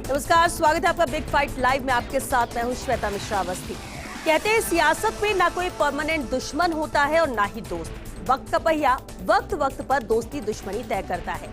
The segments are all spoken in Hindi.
नमस्कार, स्वागत है आपका बिग फाइट लाइव में। आपके साथ मैं हूं श्वेता मिश्रा अवस्थी। कहते हैं सियासत में ना कोई परमानेंट दुश्मन होता है और ना ही दोस्त। वक्त का पहिया वक्त वक्त पर दोस्ती दुश्मनी तय करता है।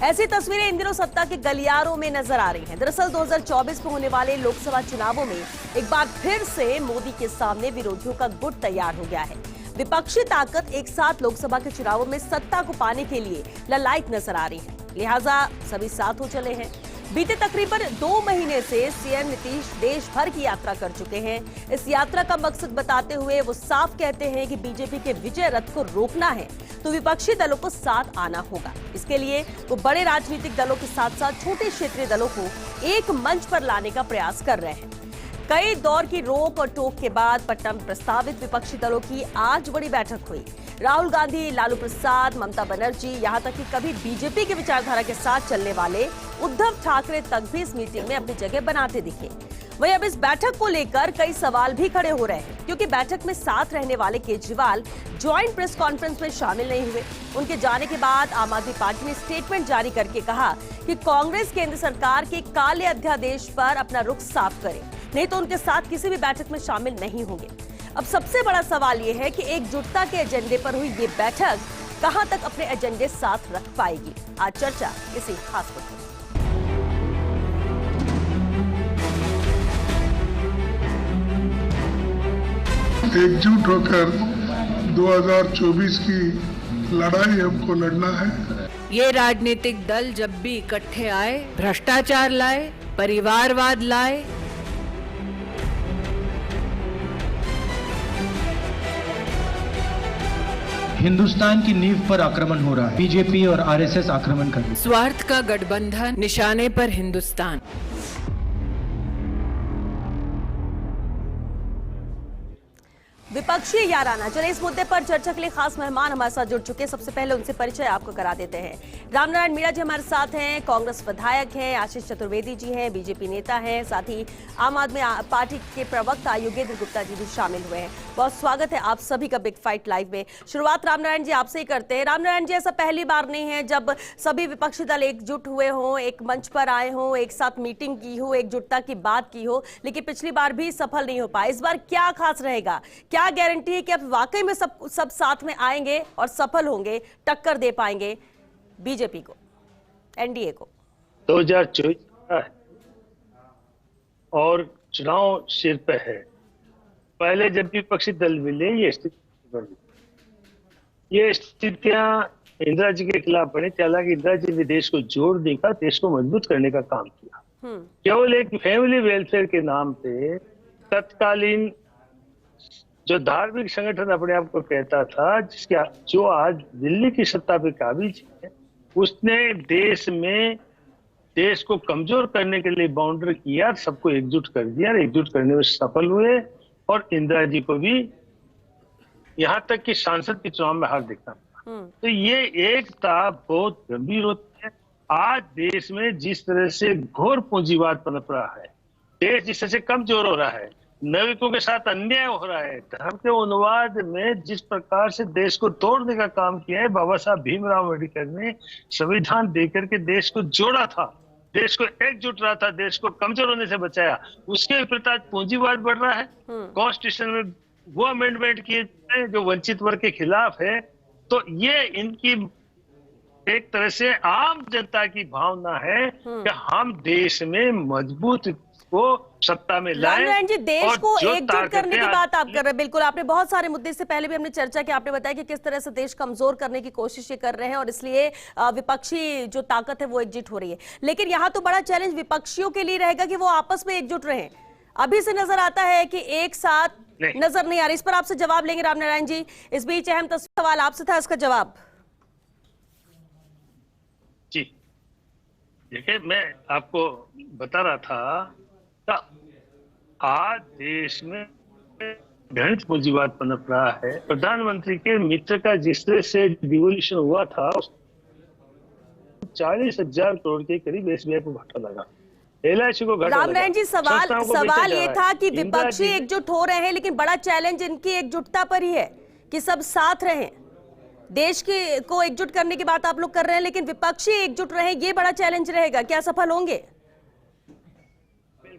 ऐसी तस्वीरें इन दिनों सत्ता के गलियारों में नजर आ रही हैं। दरअसल 2024 में होने वाले लोकसभा चुनावों में एक बार फिर से मोदी के सामने विरोधियों का गुट तैयार हो गया है। विपक्षी ताकत एक साथ लोकसभा के चुनावों में सत्ता को पाने के लिए ललायत नजर आ रही है, लिहाजा सभी साथ हो चले हैं। बीते तकरीबन 2 महीने से सीएम नीतीश देश भर की यात्रा कर चुके हैं। इस यात्रा का मकसद बताते हुए वो साफ कहते हैं कि बीजेपी के विजय रथ को रोकना है तो विपक्षी दलों को साथ आना होगा। इसके लिए वो बड़े राजनीतिक दलों के साथ साथ छोटे क्षेत्रीय दलों को एक मंच पर लाने का प्रयास कर रहे हैं। कई दौर की रोक और टोक के बाद पटना में प्रस्तावित विपक्षी दलों की आज बड़ी बैठक हुई। राहुल गांधी, लालू प्रसाद, ममता बनर्जी, यहां तक कि कभी बीजेपी की विचारधारा के साथ चलने वाले उद्धव ठाकरे तक भी इस मीटिंग में अपनी जगह बनाते दिखे। वहीं अब इस बैठक को लेकर कई सवाल भी खड़े हो रहे हैं, क्योंकि बैठक में साथ रहने वाले केजरीवाल ज्वाइंट प्रेस कॉन्फ्रेंस में शामिल नहीं हुए। उनके जाने के बाद आम आदमी पार्टी ने स्टेटमेंट जारी करके कहा कि कांग्रेस केंद्र सरकार के काले अध्यादेश पर अपना रुख साफ करे, नहीं तो उनके साथ किसी भी बैठक में शामिल नहीं होंगे। अब सबसे बड़ा सवाल यह है कि एकजुटता के एजेंडे पर हुई ये बैठक कहां तक अपने एजेंडे साथ रख पाएगी। आज चर्चा इसी खास मुद्दे पर। एकजुट होकर 2024 की लड़ाई हमको लड़ना है। ये राजनीतिक दल जब भी इकट्ठे आए, भ्रष्टाचार लाए, परिवारवाद लाए, हिंदुस्तान की नींव पर आक्रमण हो रहा है। बीजेपी और आरएसएस आक्रमण कर रही है। स्वार्थ का गठबंधन, निशाने पर हिंदुस्तान। विपक्षी याराना। चले इस मुद्दे पर चर्चा के लिए खास मेहमान हमारे साथ जुड़ चुके हैं। सबसे पहले उनसे परिचय आपको करा देते हैं। रामनारायण मीणा जी हमारे साथ हैं, कांग्रेस विधायक हैं। आशीष चतुर्वेदी जी हैं, बीजेपी नेता हैं। साथ ही आम आदमी पार्टी के प्रवक्ता योगेंद्र गुप्ता जी भी शामिल हुए हैं। बहुत स्वागत है आप सभी का बिग फाइट लाइव में। शुरुआत रामनारायण जी आपसे ही करते हैं। रामनारायण जी, ऐसा पहली बार नहीं है जब सभी विपक्षी दल एकजुट हुए हों, एक मंच पर आए हों, एक साथ मीटिंग की हो, एकजुटता की बात की हो, लेकिन पिछली बार भी सफल नहीं हो पाया। इस बार क्या खास रहेगा? क्या गारंटी है कि अब वाकई में सब साथ में आएंगे और सफल होंगे, टक्कर दे पाएंगे बीजेपी को, एनडीए को? 2024 और चुनाव सिर पे है। पहले जब विपक्षी दल मिले ये स्थिति बनी, ये स्थितियां इंदिरा जी के खिलाफ बनी। हालांकि इंदिरा जी ने देश को जोड़ देकर देश को मजबूत करने का काम किया। केवल एक फैमिली वेलफेयर के नाम पे तत्कालीन जो धार्मिक संगठन अपने आप को कहता था, जो आज दिल्ली की सत्ता पे काबिज है, उसने देश को कमजोर करने के लिए बाउंडर किया, सबको एकजुट कर दिया। एकजुट करने में सफल हुए और इंदिरा जी को भी यहाँ तक कि सांसद के चुनाव में हार देखना पड़ा। तो ये एकता बहुत गंभीर होती है। आज देश में जिस तरह से घोर पूंजीवाद पनप रहा है, देश जिस तरह से कमजोर हो रहा है, नागरिकों के साथ अन्याय हो रहा है, धर्म के उन्माद में जिस प्रकार से देश को तोड़ने का काम किया है, बाबा साहब भीमराव अम्बेडकर ने संविधान देकर के देश को जोड़ा था, देश को एकजुट रहा था, देश को कमजोर होने से बचाया। उसके विपरीत आज पूंजीवाद बढ़ रहा है। कॉन्स्टिट्यूशन में वो अमेंडमेंट किए जो वंचित वर्ग के खिलाफ है। तो ये इनकी एक तरह से आम जनता की भावना है कि हम देश में मजबूत को सत्ता में लाए। रामनारायण जी, देश को एकजुट करने की बात आप कर रहे हैं। बिल्कुल, आपने बहुत सारे मुद्दे से पहले भी हमने चर्चा की। आपने बताया कि किस तरह से देश कमजोर करने की कोशिश कर रहे हैं और इसलिए विपक्षी जो ताकत है वो एकजुट हो रही है। लेकिन यहाँ तो बड़ा चैलेंज विपक्षियों के लिए रहेगा कि वो आपस में एकजुट रहें। अभी से नजर आता है कि एक साथ नजर नहीं आ रही। इस पर आपसे जवाब लेंगे रामनारायण जी। इस बीच अहम सवाल आपसे था, इसका जवाब। जी देखिए, मैं आपको बता रहा था, आज देश में घृणित पूंजीवाद पनप रहा है। प्रधानमंत्री के मित्र का जिस तरह से डिवोल्यूशन हुआ था, 40,000 करोड़ के करीब एसबीआई को घाटा लगा, LIC को घाटा लगा। रामनारायण जी, सवाल ये था कि विपक्षी एकजुट हो रहे हैं, लेकिन बड़ा चैलेंज इनकी एकजुटता पर ही है कि सब साथ रहें। देश को एकजुट करने की बात आप लोग कर रहे हैं, लेकिन विपक्षी एकजुट रहे, ये बड़ा चैलेंज रहेगा। क्या सफल होंगे?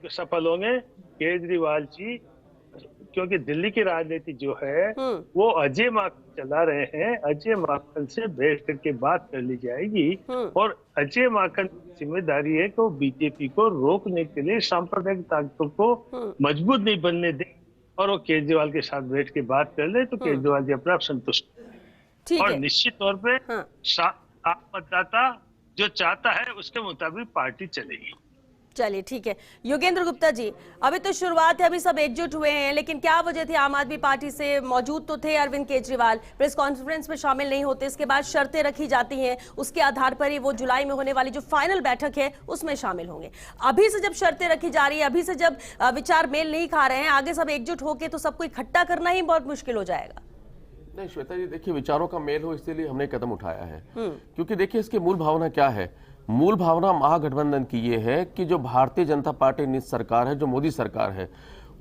सफल होंगे केजरीवाल जी, क्योंकि दिल्ली की राजनीति जो है वो अजय माकन चला रहे हैं। अजय माकन से बैठ करके बात कर ली जाएगी और अजय माकन की जिम्मेदारी है कि वो बीजेपी को रोकने के लिए सांप्रदायिक ताकतों को मजबूत नहीं बनने दे और वो केजरीवाल के साथ बैठ के बात कर ले तो केजरीवाल जी अपने आप संतुष्ट। ठीक और है। निश्चित तौर पे आम मतदाता जो चाहता है उसके मुताबिक पार्टी चलेगी। चलिए ठीक है। योगेंद्र गुप्ता जी, अभी तो शुरुआत है, अभी सब एकजुट हुए हैं, लेकिन क्या वजह थी? आम आदमी पार्टी से मौजूद तो थे अरविंद केजरीवाल, प्रेस कॉन्फ्रेंस में शामिल नहीं होते, इसके बाद शर्तें रखी जाती हैं, उसके आधार पर ही वो जुलाई में होने वाली जो फाइनल बैठक है उसमें शामिल होंगे। अभी से जब शर्तें रखी जा रही है, अभी से जब विचार मेल नहीं खा रहे हैं, आगे सब एकजुट होकर तो सबको इकट्ठा करना ही बहुत मुश्किल हो जाएगा। नहीं श्वेता जी, देखिए विचारों का मेल हो इसीलिए हमने कदम उठाया है, क्योंकि देखिए इसकी मूल भावना क्या है। मूल भावना महागठबंधन की ये है कि जो भारतीय जनता पार्टी नीति सरकार है, जो मोदी सरकार है,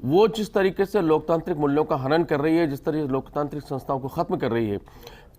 वो जिस तरीके से लोकतांत्रिक मूल्यों का हनन कर रही है, जिस तरीके से लोकतांत्रिक संस्थाओं को खत्म कर रही है,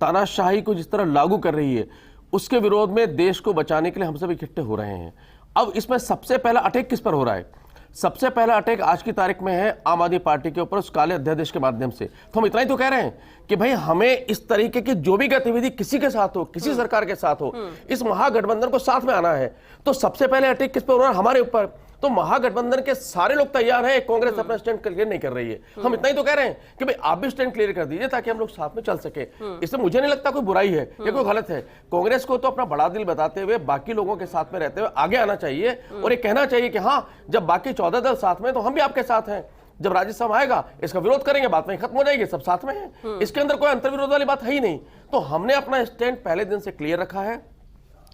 तानाशाही को जिस तरह लागू कर रही है, उसके विरोध में देश को बचाने के लिए हम सब इकट्ठे हो रहे हैं। अब इसमें सबसे पहला अटैक किस पर हो रहा है? सबसे पहला अटैक आज की तारीख में है आम आदमी पार्टी के ऊपर, उस काले अध्यादेश के माध्यम से। तो हम इतना ही तो कह रहे हैं कि भाई हमें इस तरीके की जो भी गतिविधि किसी के साथ हो, किसी सरकार के साथ हो, इस महागठबंधन को साथ में आना है। तो सबसे पहले अटैक किस पर हो रहा है? हमारे ऊपर। तो महागठबंधन के सारे लोग तैयार हैं, कांग्रेस अपना स्टैंड क्लियर नहीं कर रही है। हम इतना ही तो कह रहे हैं कि भाई आप भी स्टैंड क्लियर कर दीजिए ताकि हम लोग साथ में चल सके। इसमें मुझे नहीं लगता कोई बुराई है या कोई गलत है। कांग्रेस को तो अपना बड़ा दिल बताते हुए बाकी लोगों के साथ में रहते हुए आगे आना चाहिए और ये कहना चाहिए कि हाँ, जब बाकी 14 दल साथ में तो हम भी आपके साथ हैं। जब राज्यसभा आएगा इसका विरोध करेंगे, बात में खत्म हो जाएगी, सब साथ में है। इसके अंदर कोई अंतर्विरोध वाली बात है ही नहीं। तो हमने अपना स्टैंड पहले दिन से क्लियर रखा है,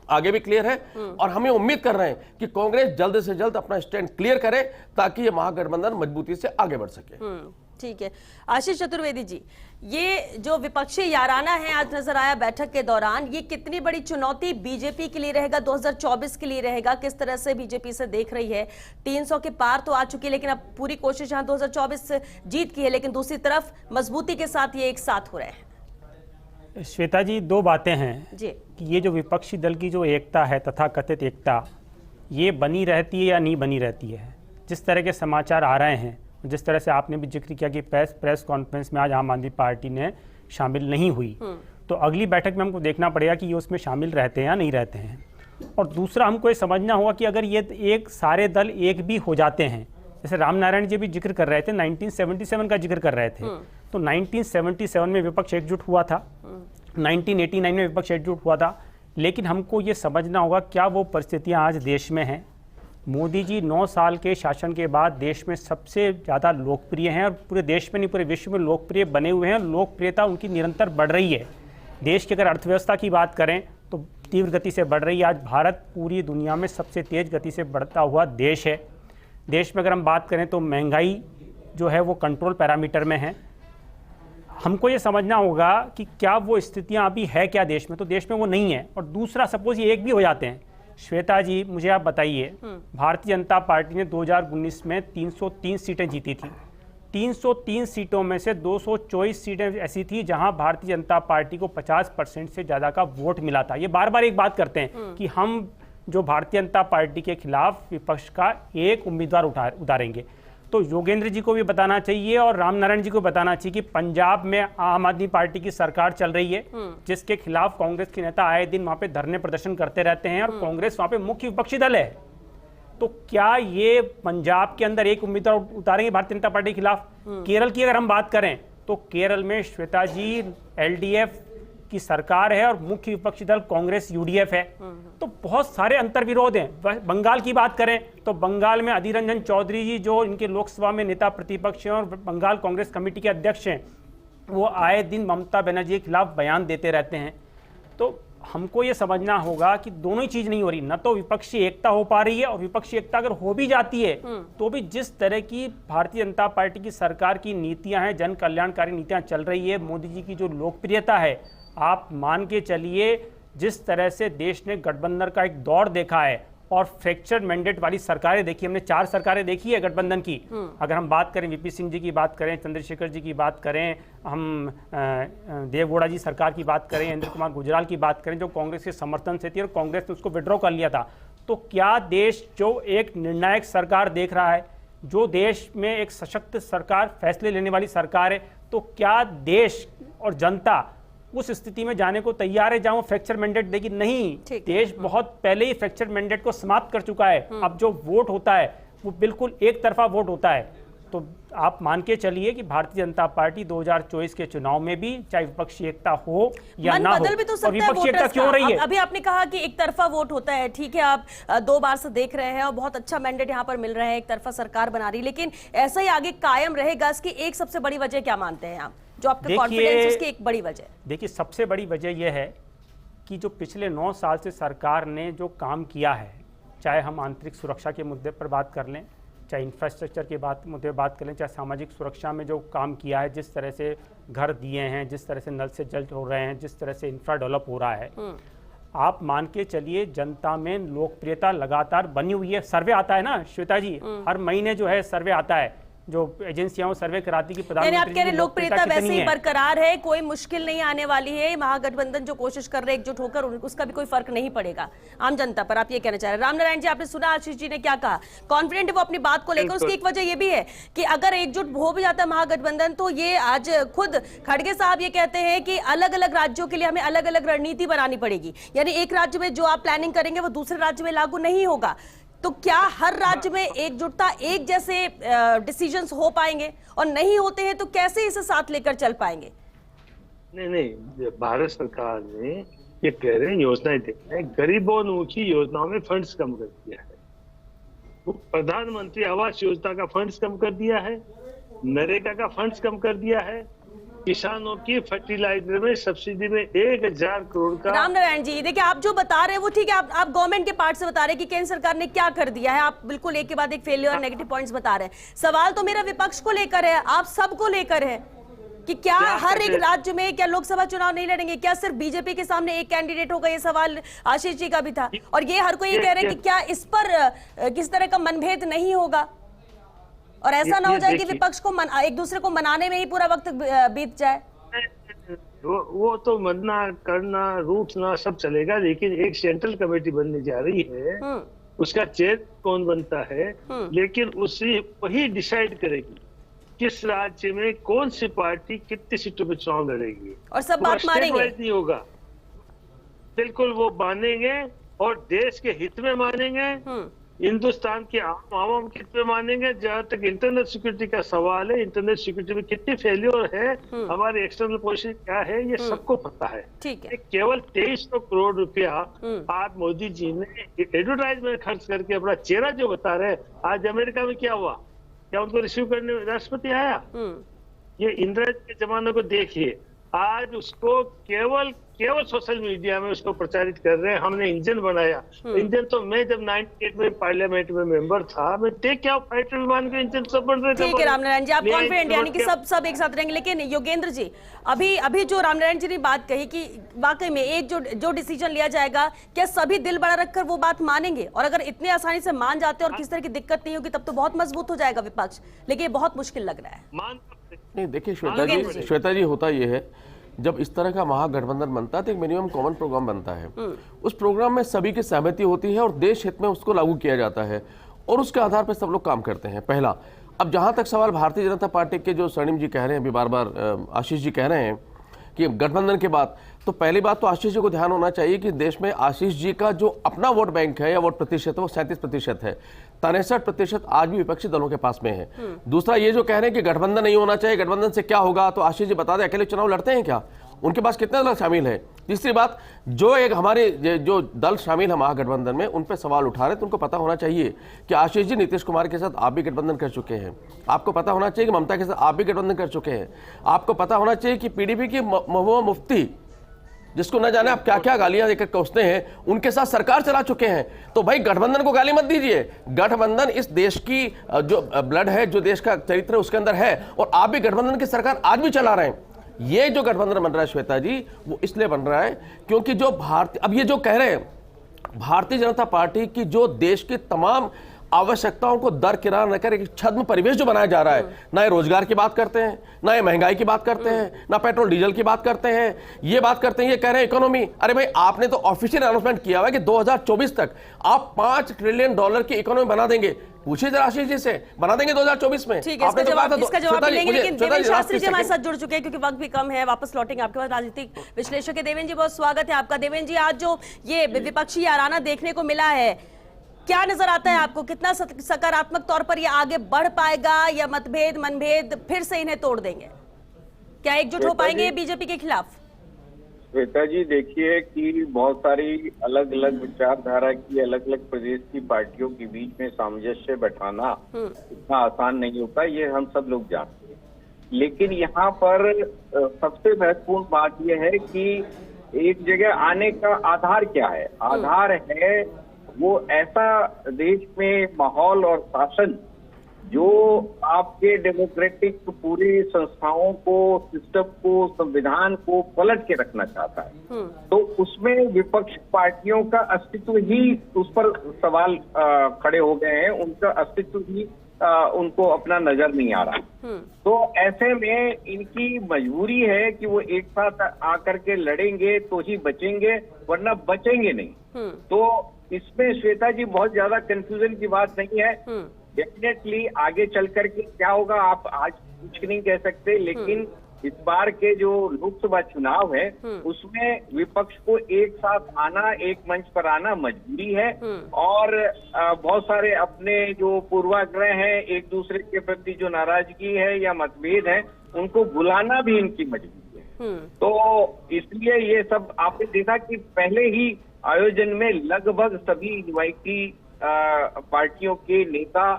आगे भी क्लियर है, और हमें उम्मीद कर रहे हैं कि कांग्रेस जल्द से जल्द अपना स्टैंड क्लियर करे ताकि ये महागठबंधन मजबूती से आगे बढ़ सके। ठीक है। आशीष चतुर्वेदी जी, ये जो विपक्षी याराना है आज नजर आया बैठक के दौरान, ये कितनी बड़ी चुनौती बीजेपी के लिए रहेगा, 2024 के लिए रहेगा? किस तरह से बीजेपी से देख रही है? 300 के पार तो आ चुकी है, लेकिन अब पूरी कोशिश यहाँ 2024 से जीत की है, लेकिन दूसरी तरफ मजबूती के साथ ये एक साथ हो रहे हैं। श्वेता जी, दो बातें हैं जी कि ये जो विपक्षी दल की जो एकता है, तथा कथित एकता, ये बनी रहती है या नहीं बनी रहती है। जिस तरह के समाचार आ रहे हैं, जिस तरह से आपने भी जिक्र किया कि प्रेस कॉन्फ्रेंस में आज आम आदमी पार्टी ने शामिल नहीं हुई, तो अगली बैठक में हमको देखना पड़ेगा कि ये उसमें शामिल रहते हैं या नहीं रहते हैं। और दूसरा हमको ये समझना होगा कि अगर ये एक सारे दल एक भी हो जाते हैं, जैसे राम नारायण जी भी जिक्र कर रहे थे, 1977 का जिक्र कर रहे थे, तो 1977 में विपक्ष एकजुट हुआ था, 1989 में विपक्ष एकजुट हुआ था, लेकिन हमको ये समझना होगा क्या वो परिस्थितियां आज देश में हैं। मोदी जी 9 साल के शासन के बाद देश में सबसे ज़्यादा लोकप्रिय हैं, और पूरे देश में नहीं पूरे विश्व में लोकप्रिय बने हुए हैं। लोकप्रियता उनकी निरंतर बढ़ रही है। देश की अगर अर्थव्यवस्था की बात करें तो तीव्र गति से बढ़ रही है। आज भारत पूरी दुनिया में सबसे तेज़ गति से बढ़ता हुआ देश है। देश में अगर हम बात करें तो महंगाई जो है वो कंट्रोल पैरामीटर में है। हमको ये समझना होगा कि क्या वो स्थितियां अभी है क्या देश में, तो देश में वो नहीं है। और दूसरा, सपोज ये एक भी हो जाते हैं, श्वेता जी मुझे आप बताइए, भारतीय जनता पार्टी ने 2019 में 303 सीटें जीती थी। 303 सीटों में से 224 सीटें ऐसी थी जहां भारतीय जनता पार्टी को 50% से ज़्यादा का वोट मिला था। ये बार बार एक बात करते हैं कि हम जो भारतीय जनता पार्टी के खिलाफ विपक्ष का एक उम्मीदवार उतारेंगे। तो योगेंद्र जी को भी बताना चाहिए और राम नारायण जी को बताना चाहिए कि पंजाब में आम आदमी पार्टी की सरकार चल रही है, जिसके खिलाफ कांग्रेस के नेता आए दिन वहां पे धरने प्रदर्शन करते रहते हैं, और कांग्रेस वहां पे मुख्य विपक्षी दल है। तो क्या ये पंजाब के अंदर एक उम्मीदवार उतारेंगे भारतीय जनता पार्टी के खिलाफ? केरल की अगर हम बात करें तो केरल में श्वेता जी एलडीएफ की सरकार है और मुख्य विपक्षी दल कांग्रेस यूडीएफ है। तो बहुत सारे अंतर्विरोध हैं। बंगाल की बात करें तो बंगाल में अधीर रंजन चौधरी जी जो इनके लोकसभा में नेता प्रतिपक्ष हैं और बंगाल कांग्रेस कमेटी के अध्यक्ष हैं, वो आए दिन ममता बनर्जी के खिलाफ बयान देते रहते हैं। तो हमको ये समझना होगा कि दोनों ही चीज नहीं हो रही, न तो विपक्षी एकता हो पा रही है, और विपक्षी एकता अगर हो भी जाती है तो भी जिस तरह की भारतीय जनता पार्टी की सरकार की नीतियां हैं, जन कल्याणकारी नीतियां चल रही है, मोदी जी की जो लोकप्रियता है, आप मान के चलिए जिस तरह से देश ने गठबंधन का एक दौर देखा है और फ्रैक्चर्ड मैंडेट वाली सरकारें देखी, हमने 4 सरकारें देखी है गठबंधन की। अगर हम बात करें वीपी सिंह जी की बात करें, चंद्रशेखर जी की बात करें, हम देवगौड़ा जी सरकार की बात करें, इंद्र कुमार गुजराल की बात करें, जो कांग्रेस के समर्थन से थी और कांग्रेस ने उसको विड्रॉ कर लिया था। तो क्या देश जो एक निर्णायक सरकार देख रहा है, जो देश में एक सशक्त सरकार, फैसले लेने वाली सरकार है, तो क्या देश और जनता उस स्थिति में जाने को तैयार है जहां वो फ्रैक्चर मैंडेट देगी? नहीं, देश बहुत पहले ही फ्रैक्चर मैंडेट को समाप्त कर चुका है। अब जो वोट होता है वो बिल्कुल एक तरफा वोट होता है। तो आप मान के चलिए कि भारतीय जनता पार्टी 2024 के चुनाव में भी, चाहे विपक्षी एकता हो या ना हो, बदल भी तो सकता और विपक्षी है एकता क्यों रही है? अभी आपने कहा कि एक तरफा वोट होता है, ठीक है, आप 2 बार से देख रहे हैं और बहुत अच्छा मैंडेट यहाँ पर मिल रहा है, एक तरफा सरकार बना रही है, लेकिन ऐसा ही आगे कायम रहेगा? इसकी एक सबसे बड़ी वजह क्या मानते हैं आप, जो आपका कॉन्फिडेंस, उसकी एक बड़ी वजह? देखिए, सबसे बड़ी वजह यह है कि जो पिछले 9 साल से सरकार ने जो काम किया है, चाहे हम आंतरिक सुरक्षा के मुद्दे पर बात कर लें, चाहे इंफ्रास्ट्रक्चर के मुद्दे बात करें, चाहे सामाजिक सुरक्षा में जो काम किया है, जिस तरह से घर दिए हैं, जिस तरह से नल से जल हो रहे हैं, जिस तरह से इंफ्रा डेवलप हो रहा है, आप मान के चलिए जनता में लोकप्रियता लगातार बनी हुई है। सर्वे आता है ना श्वेता जी, हर महीने जो है सर्वे आता है, जो एजेंसियां सर्वे कराती कि प्रधानमंत्री आप कह रहे लोकप्रियता वैसे ही बरकरार है, कोई मुश्किल नहीं आने वाली है, महागठबंधन जो कोशिश कर रहे हैं एकजुट होकर, उसका भी कोई फर्क नहीं पड़ेगा आम जनता पर, आप ये कहना चाह रहे हैं? रामनारायण जी, आपने सुना आशीष जी ने क्या कहा, कॉन्फिडेंट है वो अपनी बात को लेकर। उसकी एक वजह ये भी है कि अगर एकजुट हो भी जाता है महागठबंधन, तो ये आज खुद खड़गे साहब ये कहते हैं कि अलग अलग राज्यों के लिए हमें अलग अलग रणनीति बनानी पड़ेगी, यानी एक राज्य में जो आप प्लानिंग करेंगे वो दूसरे राज्य में लागू नहीं होगा। तो क्या हर राज्य में एकजुटता, एक जैसे डिसीजंस हो पाएंगे, और नहीं होते हैं तो कैसे इसे साथ लेकर चल पाएंगे? नहीं, भारत सरकार ने ये कह रहे हैं योजनाएं दे रहे हैं, गरीबोन्मुखी योजनाओं में फंड्स कम कर दिया है, वो प्रधानमंत्री आवास योजना का फंड्स कम कर दिया है, नरेगा का फंड्स कम कर दिया है, किसानों की फर्टिलाइजर में सब्सिडी में 1000 करोड़ का। रामनारायण जी, देखिए आप जो बता रहे हैं वो ठीक है, आप गवर्नमेंट के पार्ट से बता रहे हैं कि केंद्र सरकार ने क्या कर दिया है, आप बिल्कुल एक के बाद एक फेलियर, नेगेटिव पॉइंट्स बता रहे हैं। सवाल तो मेरा विपक्ष को लेकर है, आप सबको लेकर है कि क्या हर एक राज्य में क्या लोकसभा चुनाव नहीं लड़ेंगे? क्या सिर्फ बीजेपी के सामने एक कैंडिडेट होगा? ये सवाल आशीष जी का भी था, और ये हर कोई ये कह रहे हैं कि क्या इस पर किस तरह का मनभेद नहीं होगा, और ऐसा ना हो जाए कि विपक्ष को एक दूसरे को मनाने में ही पूरा वक्त बीत जाए? वो तो मना करना, रूठना सब चलेगा, लेकिन एक सेंट्रल कमेटी बनने जा रही है, उसका चेयर कौन बनता है, लेकिन उसी वही डिसाइड करेगी किस राज्य में कौन सी पार्टी कितनी सीटों पे चुनाव लड़ेगी, और सब बात मानेंगे नहीं होगा। बिल्कुल वो मानेंगे, और देश के हित में मानेंगे, हिंदुस्तान के आवाम के हित में मानेंगे। जहाँ तक इंटरनल सिक्योरिटी का सवाल है, इंटरनल सिक्योरिटी में कितनी फेल्योर है, हमारी एक्सटर्नल पोजीशन क्या है, ये सबको पता है। केवल 2300 करोड़ रुपया आज मोदी जी ने एडवर्टाइजमेंट खर्च करके अपना चेहरा जो बता रहे, आज अमेरिका में क्या हुआ, क्या उनको रिसीव करने राष्ट्रपति आया? ये इंदिरा जी के जमाने को देखिए, आज उसको केवल सोशल मीडिया में उसको प्रचारित कर रहे हैं, हमने इंजन बनाया। इंजन तो मैं जब 98 में पार्लियामेंट में मेंबर था, मैं देख क्या फाइटर विमान के इंजन सब बन रहे थे। ठीक है रामनारायण जी, आप कॉन्फिडेंट यानी कि सब एक साथ रहेंगे। लेकिन योगेंद्र जी, अभी जो रामनारायण जी ने बात कही कि वाकई में एक जो डिसीजन लिया जाएगा, क्या सभी दिल बड़ा रखकर वो बात मानेंगे? और अगर इतने आसानी से मान जाते हैं और किस तरह की दिक्कत नहीं होगी, तब तो बहुत मजबूत हो जाएगा विपक्ष, लेकिन ये बहुत मुश्किल लग रहा है। नहीं, देखिए श्वेता जी, होता ये है जब इस तरह का महागठबंधन बनता है तो एक मिनिमम कॉमन प्रोग्राम बनता है, उस प्रोग्राम में सभी की सहमति होती है और देश हित में उसको लागू किया जाता है, और उसके आधार पर सब लोग काम करते हैं। पहला, अब जहां तक सवाल भारतीय जनता पार्टी के जो स्वर्णिम जी कह रहे हैं, अभी बार बार आशीष जी कह रहे हैं कि गठबंधन के बाद, तो पहली बात तो आशीष जी को ध्यान होना चाहिए कि देश में आशीष जी का जो अपना वोट बैंक है या वोट प्रतिशत है वो 37% है, 63% आज भी विपक्षी दलों के पास में है। दूसरा, ये जो कह रहे हैं कि गठबंधन नहीं होना चाहिए, गठबंधन से क्या होगा, तो आशीष जी बता दें अकेले चुनाव लड़ते हैं क्या, उनके पास कितने दल शामिल है? तीसरी बात, जो एक हमारे जो दल शामिल है महागठबंधन में, उन पर सवाल उठा रहे हैं, तो उनको पता होना चाहिए कि आशीष जी नीतीश कुमार के साथ आप भी गठबंधन कर चुके हैं, आपको पता होना चाहिए कि ममता के साथ आप भी गठबंधन कर चुके हैं, आपको पता होना चाहिए कि पीडीपी की महबूबा मुफ्ती, जिसको न जाने आप क्या क्या गालियां देकर कोसते हैं, उनके साथ सरकार चला चुके हैं। तो भाई गठबंधन को गाली मत दीजिए, गठबंधन इस देश की जो ब्लड है, जो देश का चरित्र है उसके अंदर है, और आप भी गठबंधन की सरकार आज भी चला रहे हैं। ये जो गठबंधन बन रहा है श्वेता जी, वो इसलिए बन रहा है क्योंकि जो अब ये जो कह रहे हैं भारतीय जनता पार्टी की जो देश की तमाम आवश्यकताओं को दरकिनार न कर एक छद्म परिवेश जो बनाया जा रहा है, ना ये रोजगार की बात करते हैं, ना ये महंगाई की बात करते हैं, ना पेट्रोल डीजल की बात करते हैं, ये बात करते हैं, ये कह रहे हैं इकोनॉमी। अरे भाई, आपने तो ऑफिशियल अनाउंसमेंट किया हुआ है कि 2024 तक आप $5 ट्रिलियन की इकोनॉमी बना देंगे। पूछिए जरा आशीष जी से, बना देंगे 2024 में? ठीक है, इसका जवाब मिलेंगे। लेकिन देवेंद्र शास्त्री जी हमारे साथ जुड़ चुके हैं क्योंकि वक्त भी कम है। वापस लौटेंगे आपके पास। राजनीतिक विश्लेषक है देवेंद्र जी, बहुत स्वागत है आपका। देवेंद्र जी, आज जो ये विपक्षी याराना देखने को मिला है, क्या नजर आता है आपको? कितना सकारात्मक तौर पर ये आगे बढ़ पाएगा या मतभेद मनभेद फिर से इन्हें तोड़ देंगे? क्या एकजुट हो पाएंगे बीजेपी के खिलाफ? श्वेता जी, देखिए कि बहुत सारी अलग अलग विचारधारा की अलग अलग प्रदेश की पार्टियों के बीच में सामंजस्य बैठाना इतना आसान नहीं होता, ये हम सब लोग जानते हैं। लेकिन यहाँ पर सबसे महत्वपूर्ण बात यह है कि एक जगह आने का आधार क्या है? आधार है वो ऐसा देश में माहौल और शासन जो आपके डेमोक्रेटिक पूरी संस्थाओं को, सिस्टम को, संविधान को पलट के रखना चाहता है। तो उसमें विपक्ष पार्टियों का अस्तित्व ही, उस पर सवाल खड़े हो गए हैं, उनका अस्तित्व ही उनको अपना नजर नहीं आ रहा। तो ऐसे में इनकी मजबूरी है कि वो एक साथ आकर के लड़ेंगे तो ही बचेंगे, वरना बचेंगे नहीं। तो इसमें श्वेता जी बहुत ज्यादा कंफ्यूजन की बात नहीं है। डेफिनेटली आगे चल करके क्या होगा आप आज कुछ नहीं कह सकते, लेकिन इस बार के जो लोकसभा चुनाव है उसमें विपक्ष को एक साथ आना, एक मंच पर आना मजबूरी है। और बहुत सारे अपने जो पूर्वाग्रह हैं, एक दूसरे के प्रति जो नाराजगी है या मतभेद है, उनको बुलाना भी इनकी मजबूरी है। तो इसलिए ये सब आपने देखा कि पहले ही आयोजन में लगभग सभी इनवाइटी पार्टियों के नेता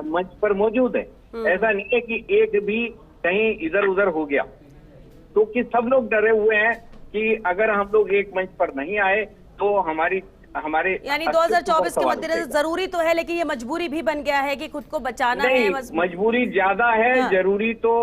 मंच पर मौजूद है। ऐसा नहीं है कि एक भी कहीं इधर उधर हो गया, क्योंकि सब लोग डरे हुए हैं कि अगर हम लोग एक मंच पर नहीं आए तो हमारे यानी 2024 के मद्देनजर जरूरी तो है, लेकिन ये मजबूरी भी बन गया है कि खुद को बचाना है। मजबूरी ज्यादा है। हाँ। जरूरी तो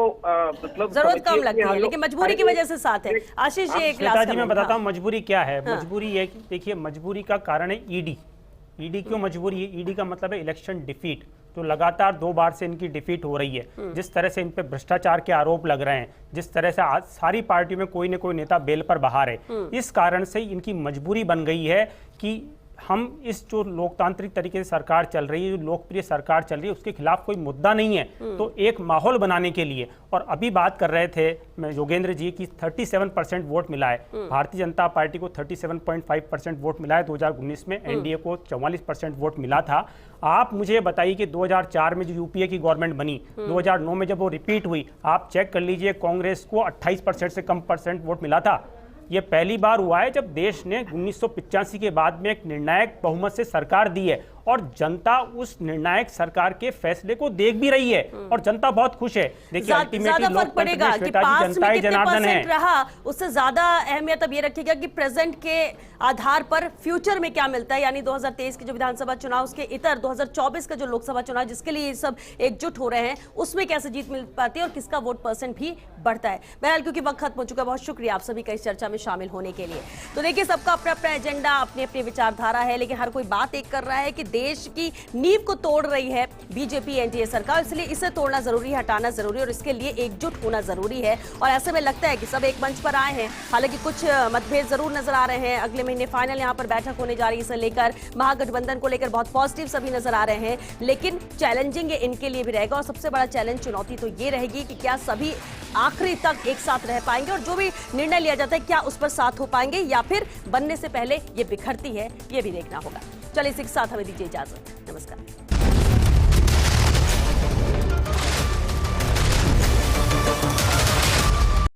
मतलब जरूरत कम लगती है, लेकिन मजबूरी की वजह से साथ है। आशीष जी, एक श्वेता जी मैं बताता हूँ मजबूरी क्या है। मजबूरी है कि देखिए, मजबूरी का कारण है ईडी क्यों मजबूरी है? ईडी का मतलब है इलेक्शन डिफीट। तो लगातार 2 बार से इनकी डिफीट हो रही है। जिस तरह से इन पे भ्रष्टाचार के आरोप लग रहे हैं, जिस तरह से आज सारी पार्टियों में कोई न कोई नेता बेल पर बाहर है, इस कारण से इनकी मजबूरी बन गई है कि हम इस जो लोकतांत्रिक तरीके से सरकार चल रही है, जो लोकप्रिय सरकार चल रही है, उसके खिलाफ कोई मुद्दा नहीं है। तो एक माहौल बनाने के लिए, और अभी बात कर रहे थे योगेंद्र जी की 37% वोट मिला है भारतीय जनता पार्टी को, 37.5% वोट मिला है 2019 में, एनडीए को 44% वोट मिला था। आप मुझे बताइए कि 2004 में जो यूपीए की गवर्नमेंट बनी, 2009 में जब वो रिपीट हुई, आप चेक कर लीजिए, कांग्रेस को 28% से कम % वोट मिला था। ये पहली बार हुआ है जब देश ने 1985 के बाद में एक निर्णायक बहुमत से सरकार दी है, और जनता उस निर्णायक सरकार के फैसले को देख भी रही है, और जनता बहुत खुश है। देखिए, अल्टीमेटली पड़ेगा कि पास में कितने % रहा, उससे ज्यादा अहमियत अब ये रखेगा कि प्रेजेंट के आधार पर फ्यूचर में क्या मिलता है। यानी 2023 के जो विधानसभा चुनाव, उसके इतर 2024 का जो लोकसभा चुनाव, जिसके लिए ये सब एकजुट हो रहे हैं, उसमें कैसे जीत मिल पाती है और किसका वोट % भी बढ़ता है। बहरहाल, क्योंकि वक्त खत्म हो चुका है, बहुत शुक्रिया आप सभी का इस चर्चा में शामिल होने के लिए। तो देखिए, सबका अपना अपना एजेंडा, अपनी अपनी विचारधारा है, लेकिन हर कोई बात एक कर रहा है कि देश की नींव को तोड़ रही है बीजेपी एनडीए सरकार, इसलिए इसे तोड़ना जरूरी है, हटाना जरूरी है, और इसके लिए एकजुट होना जरूरी है। और ऐसे में लगता है कि सब एक मंच पर आए हैं। हालांकि कुछ मतभेद जरूर नजर आ रहे हैं। अगले महीने फाइनल यहां पर बैठक होने जा रही है, इसे लेकर महागठबंधन को लेकर बहुत पॉजिटिव सभी नजर आ रहे हैं, लेकिन चैलेंजिंग इनके लिए भी रहेगा। और सबसे बड़ा चैलेंज, चुनौती तो ये रहेगी कि क्या सभी आखिरी तक एक साथ रह पाएंगे, और जो भी निर्णय लिया जाता है क्या उस पर साथ हो पाएंगे, या फिर बनने से पहले ये बिखरती है, ये भी देखना होगा। चलिए, इसी के साथ हमें दीजिए इजाजत। नमस्कार।